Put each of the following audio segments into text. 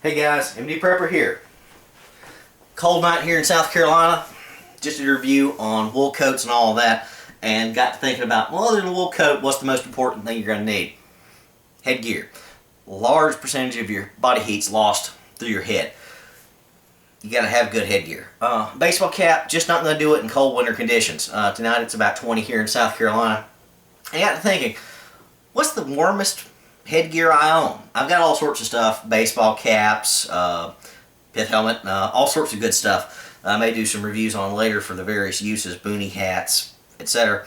Hey guys, MD Prepper here. Cold night here in South Carolina. Just a review on wool coats and all of that, and got to thinking about, well, other than a wool coat, what's the most important thing you're going to need? Headgear. Large percentage of your body heat's lost through your head. You got to have good headgear. Baseball cap, just not going to do it in cold winter conditions. Tonight it's about 20 here in South Carolina. I got to thinking, what's the warmest headgear I own? I've got all sorts of stuff, baseball caps, pith helmet, all sorts of good stuff. I may do some reviews on later for the various uses, boonie hats, etc.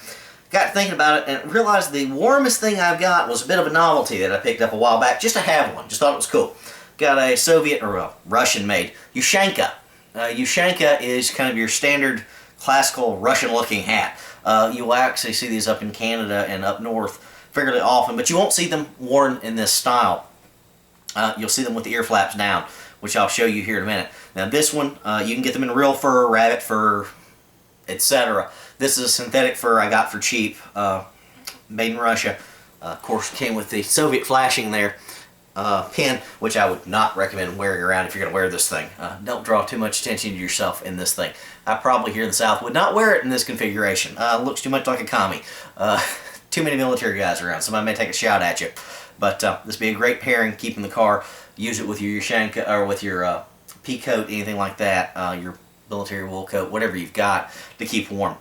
Got thinking about it and realized the warmest thing I've got was a bit of a novelty that I picked up a while back, just to have one, just thought it was cool. Got a Soviet, or Russian-made, Ushanka. Ushanka is kind of your standard classical Russian-looking hat. You will actually see these up in Canada and up north fairly often, but you won't see them worn in this style. You'll see them with the ear flaps down, which I'll show you here in a minute. Now this one, you can get them in real fur, rabbit fur, etc. This is a synthetic fur I got for cheap, made in Russia. Of course, came with the Soviet flashing there. Pin, which I would not recommend wearing around if you're going to wear this thing. Don't draw too much attention to yourself in this thing. I probably here in the South would not wear it in this configuration. Looks too much like a commie. Too many military guys around. Somebody may take a shot at you. But this would be a great pairing, keep in the car. Use it with your Ushanka, or with your pea coat, anything like that. Your military wool coat, whatever you've got to keep warm.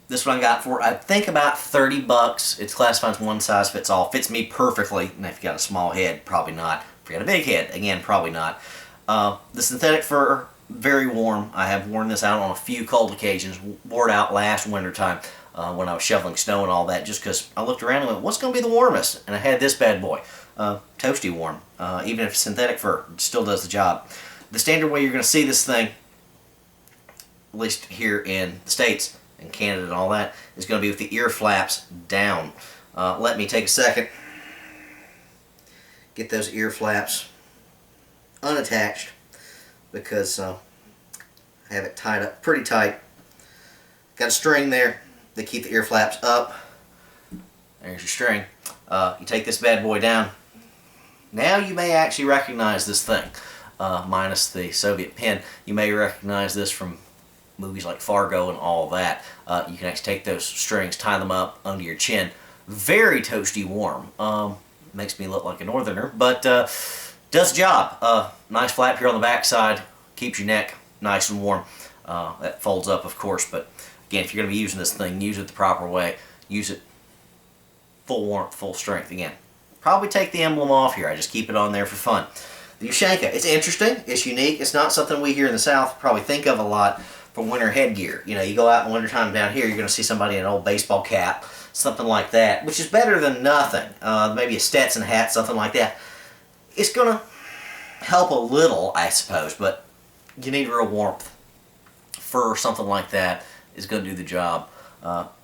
This one I got for, I think, about 30 bucks. It's classified as one size fits all. Fits me perfectly. And if you got a small head, probably not. If you got a big head, again, probably not. The synthetic fur, very warm. I have worn this out on a few cold occasions. Wore it out last winter time when I was shoveling snow and all that, just because I looked around and went, what's going to be the warmest? And I had this bad boy. Toasty warm. Even if it's synthetic fur, it still does the job. The standard way you're going to see this thing, at least here in the States, and Canada and all that, is going to be with the ear flaps down. Let me take a second, get those ear flaps unattached, because I have it tied up pretty tight. Got a string there to keep the ear flaps up. There's your string. You take this bad boy down. Now you may actually recognize this thing, minus the Soviet pin. You may recognize this from movies like Fargo and all that. You can actually take those strings, tie them up under your chin. Very toasty warm. Makes me look like a northerner, but does the job. Nice flap here on the back side. Keeps your neck nice and warm. That folds up, of course, but again, if you're going to be using this thing, use it the proper way. Use it full warmth, full strength. Again, probably take the emblem off here. I just keep it on there for fun. The Ushanka, it's interesting. It's unique. It's not something we here in the South probably think of a lot for winter headgear. You know, you go out in wintertime down here, you're going to see somebody in an old baseball cap, something like that, which is better than nothing. Maybe a Stetson hat, something like that. It's going to help a little, I suppose, but you need real warmth. Fur, something like that, is going to do the job.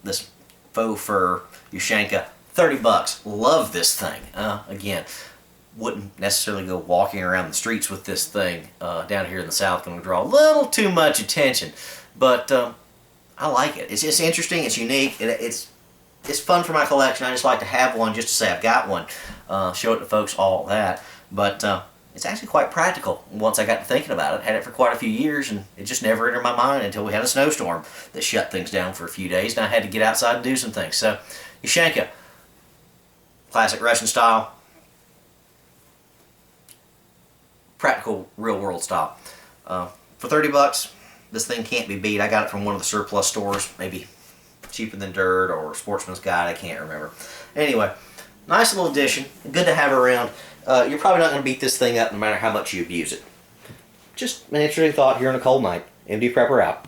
This faux fur Ushanka, 30 bucks. Love this thing. Again, wouldn't necessarily go walking around the streets with this thing down here in the South. Going to draw a little too much attention, but I like it. It's just interesting. It's unique. It's fun for my collection. I just like to have one just to say I've got one. Show it to folks, all that. But it's actually quite practical. Once I got to thinking about it, had it for quite a few years, and it just never entered my mind until we had a snowstorm that shut things down for a few days, and I had to get outside and do some things. So, Ushanka, classic Russian style. Practical, real-world style. For 30 bucks, this thing can't be beat. I got it from one of the surplus stores, maybe Cheaper Than Dirt or Sportsman's Guide, I can't remember. Anyway, nice little addition, good to have around. You're probably not going to beat this thing up no matter how much you abuse it. Just an interesting thought here on a cold night. MD Prepper out.